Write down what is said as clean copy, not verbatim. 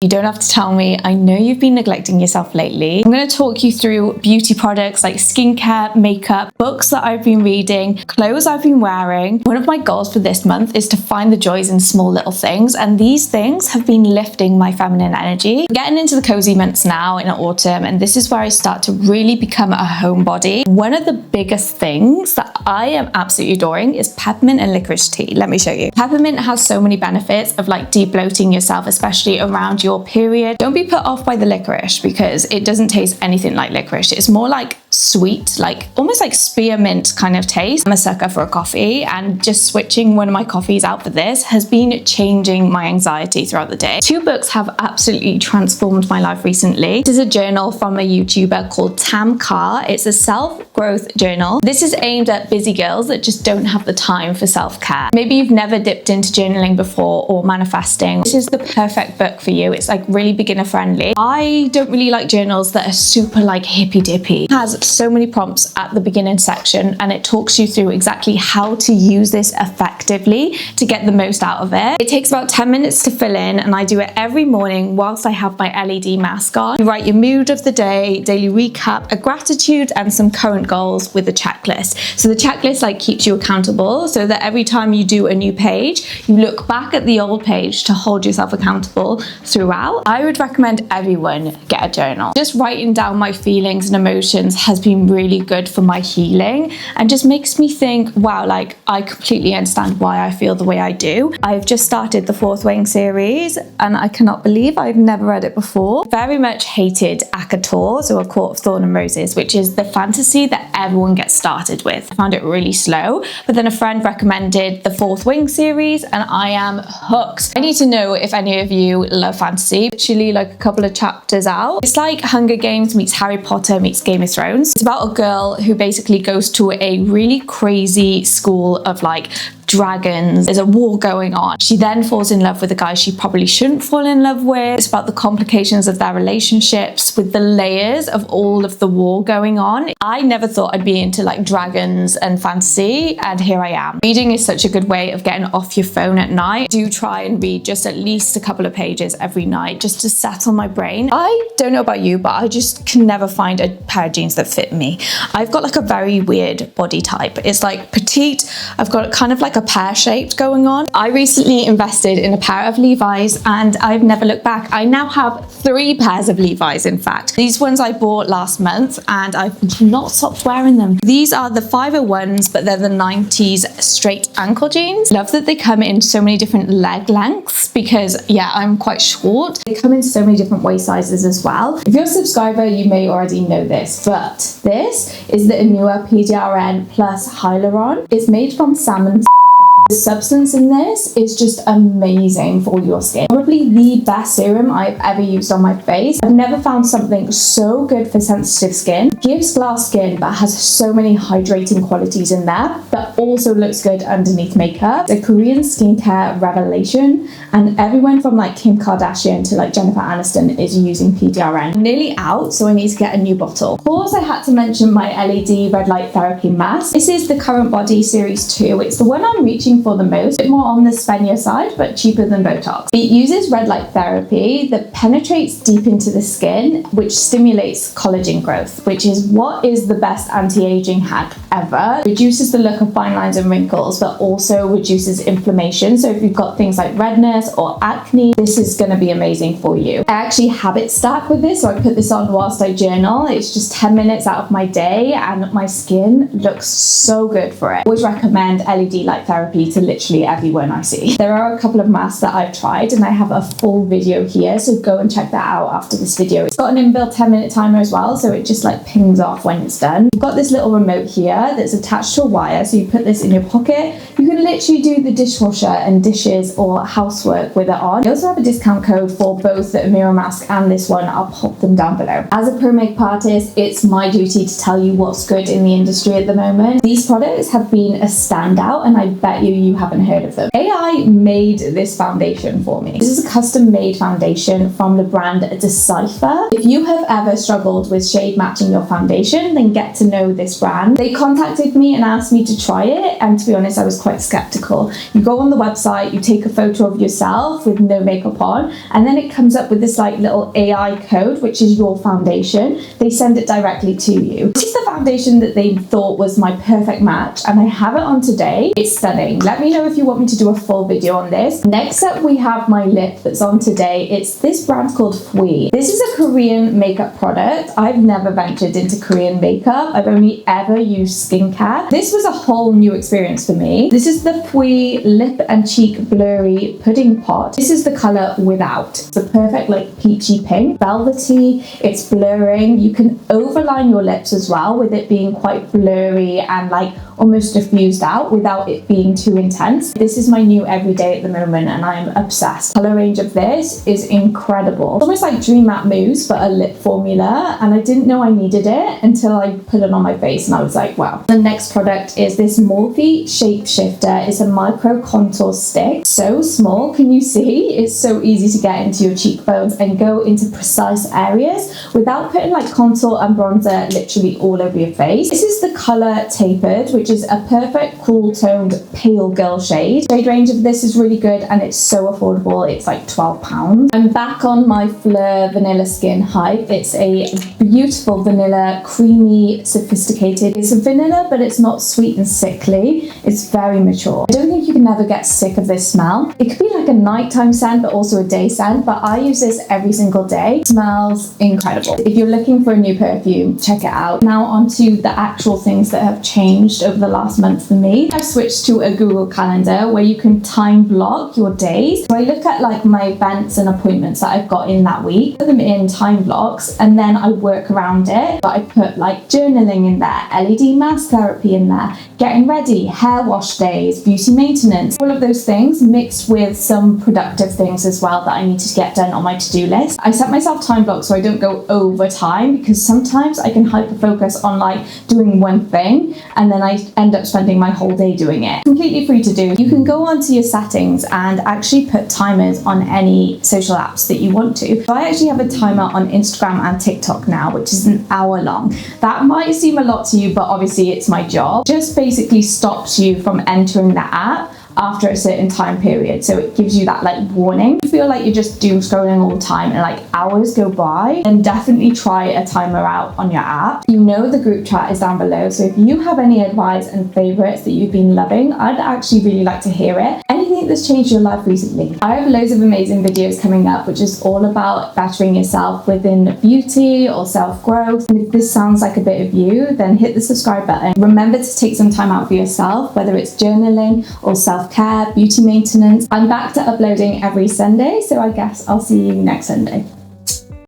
You don't have to tell me, I know you've been neglecting yourself lately. I'm going to talk you through beauty products like skincare, makeup, books that I've been reading, clothes I've been wearing. One of my goals for this month is to find the joys in small little things, and these things have been lifting my feminine energy. We're getting into the cozy months now in autumn, and this is where I start to really become a homebody. One of the biggest things that I am absolutely adoring is peppermint and licorice tea. Let me show you. Peppermint has so many benefits of like de-bloating yourself, especially around your period. Don't be put off by the licorice because it doesn't taste anything like licorice. It's more like sweet, like almost like spearmint kind of taste. I'm a sucker for a coffee, and just switching one of my coffees out for this has been changing my anxiety throughout the day. Two books have absolutely transformed my life recently. This is a journal from a YouTuber called Tam Carr. It's a self-growth journal. This is aimed at busy girls that just don't have the time for self-care. Maybe you've never dipped into journaling before or manifesting. This is the perfect book for you. It's like really beginner friendly. I don't really like journals that are super like hippy dippy. It has so many prompts at the beginning section, and it talks you through exactly how to use this effectively to get the most out of it. It takes about 10 minutes to fill in, and I do it every morning whilst I have my LED mask on. You write your mood of the day, daily recap, a gratitude, and some current goals with a checklist. So the checklist like keeps you accountable so that every time you do a new page, you look back at the old page to hold yourself accountable throughout. I would recommend everyone get a journal. Just writing down my feelings and emotions has been really good for my healing, and just makes me think, wow, like I completely understand why I feel the way I do. I've just started the Fourth Wing series, and I cannot believe I've never read it before. Very much hated ACOTAR, so A Court of Thorn and Roses, which is the fantasy that everyone gets started with. I found it really slow, but then a friend recommended the Fourth Wing series, and I am hooked. I need to know if any of you love fantasy. Literally like a couple of chapters out. It's like Hunger Games meets Harry Potter meets Game of Thrones. It's about a girl who basically goes to a really crazy school of like dragons. There's a war going on. She then falls in love with a guy she probably shouldn't fall in love with. It's about the complications of their relationships with the layers of all of the war going on. I never thought I'd be into like dragons and fantasy, and here I am. Reading is such a good way of getting off your phone at night. Do try and read just at least a couple of pages every night just to settle my brain. I don't know about you, but I just can never find a pair of jeans that fit me. I've got like a very weird body type. It's like petite. I've got kind of like a pear-shaped going on. I recently invested in a pair of Levi's, and I've never looked back. I now have 3 pairs of Levi's, in fact. These ones I bought last month, and I've not stopped wearing them. These are the 501s, but they're the 90s straight ankle jeans. Love that they come in so many different leg lengths, because yeah, I'm quite short. They come in so many different waist sizes as well. If you're a subscriber, you may already know this, but this is the Anua PDRN Plus Hyaluron. It's made from salmon. The substance in this is just amazing for your skin. Probably the best serum I've ever used on my face. I've never found something so good for sensitive skin. Gives glass skin but has so many hydrating qualities in there, but also looks good underneath makeup. The Korean skincare revelation, and everyone from like Kim Kardashian to like Jennifer Aniston is using PDRN. I'm nearly out, so I need to get a new bottle. Of course, I had to mention my LED red light therapy mask. This is the Current Body Series 2. It's the one I'm reaching for the most. A bit more on the spennier side, but cheaper than Botox. It uses red light therapy that penetrates deep into the skin, which stimulates collagen growth, which is what is the best anti-aging hack ever. Reduces the look of fine lines and wrinkles, but also reduces inflammation. So if you've got things like redness or acne, this is going to be amazing for you. I actually habit stack with this, so I put this on whilst I journal. It's just 10 minutes out of my day, and my skin looks so good for it. I always recommend LED light therapy to literally everyone I see. There are a couple of masks that I've tried, and I have a full video here, so go and check that out after this video. It's got an inbuilt 10-minute timer as well, so it just like pings off when it's done. You've got this little remote here that's attached to a wire, so you put this in your pocket. You can literally do the dishwasher and dishes or housework with it on. I also have a discount code for both the Amira mask and this one. I'll pop them down below. As a pro makeup artist, it's my duty to tell you what's good in the industry at the moment. These products have been a standout, and I bet you you haven't heard of them. AI made this foundation for me. This is a custom-made foundation from the brand Decipher. If you have ever struggled with shade matching your foundation, then get to know this brand. They contacted me and asked me to try it, and to be honest, I was quite skeptical. You go on the website, you take a photo of yourself with no makeup on, and then it comes up with this like little AI code, which is your foundation. They send it directly to you. This is the foundation that they thought was my perfect match, and I have it on today. It's stunning. Let me know if you want me to do a full video on this. Next up, we have my lip that's on today. It's this brand called Fui. This is a Korean makeup product. I've never ventured into Korean makeup. I've only ever used skincare. This was a whole new experience for me. This is the Fui Lip and Cheek Blurry Pudding Pot. This is the color Without. It's a perfect like peachy pink, velvety. It's blurring. You can overline your lips as well with it being quite blurry and like almost diffused out without it being too intense. This is my new everyday at the moment and I'm obsessed. Color range of this is incredible. It's almost like Dream Matte Mousse but a lip formula, and I didn't know I needed it until I put it on my face and I was like, wow. The next product is this Morphe Shape Shifter. It's a micro contour stick. So small, can you see? It's so easy to get into your cheekbones and go into precise areas without putting like contour and bronzer literally all over your face. This is the color Tapered, which is a perfect cool toned pale girl shade. Shade range of this is really good and it's so affordable. It's like £12. I'm back on my Fleur Vanilla Skin hype. It's a beautiful vanilla, creamy, sophisticated. It's a vanilla, but it's not sweet and sickly. It's very mature. I don't think you can ever get sick of this smell. It could be like a nighttime scent, but also a day scent, but I use this every single day. It smells incredible. If you're looking for a new perfume, check it out. Now onto the actual things that have changed over the last month for me. I've switched to a Google Calendar where you can time block your days. So I look at like my events and appointments that I've got in that week, put them in time blocks, and then I work around it. But I put like journaling in there, LED mask therapy in there, getting ready, hair wash days, beauty maintenance, all of those things mixed with some productive things as well that I need to get done on my to-do list. I set myself time blocks so I don't go over time, because sometimes I can hyper focus on like doing one thing and then I end up spending my whole day doing it. Completely free to do. You can go onto your settings and actually put timers on any social apps that you want to. So I actually have a timer on Instagram and TikTok now, which is an hour long. That might seem a lot to you, but obviously it's my job. Just basically stops you from entering the app after a certain time period, so it gives you that like warning. If you feel like you're just doom scrolling all the time and like hours go by, then definitely try a timer out on your app. You know the group chat is down below, so if you have any advice and favorites that you've been loving, I'd actually really like to hear it. Anything that's changed your life recently. I have loads of amazing videos coming up which is all about bettering yourself within beauty or self-growth, and if this sounds like a bit of you, then hit the subscribe button. Remember to take some time out for yourself, whether it's journaling or self-care, beauty maintenance. I'm back to uploading every Sunday, so I guess I'll see you next Sunday.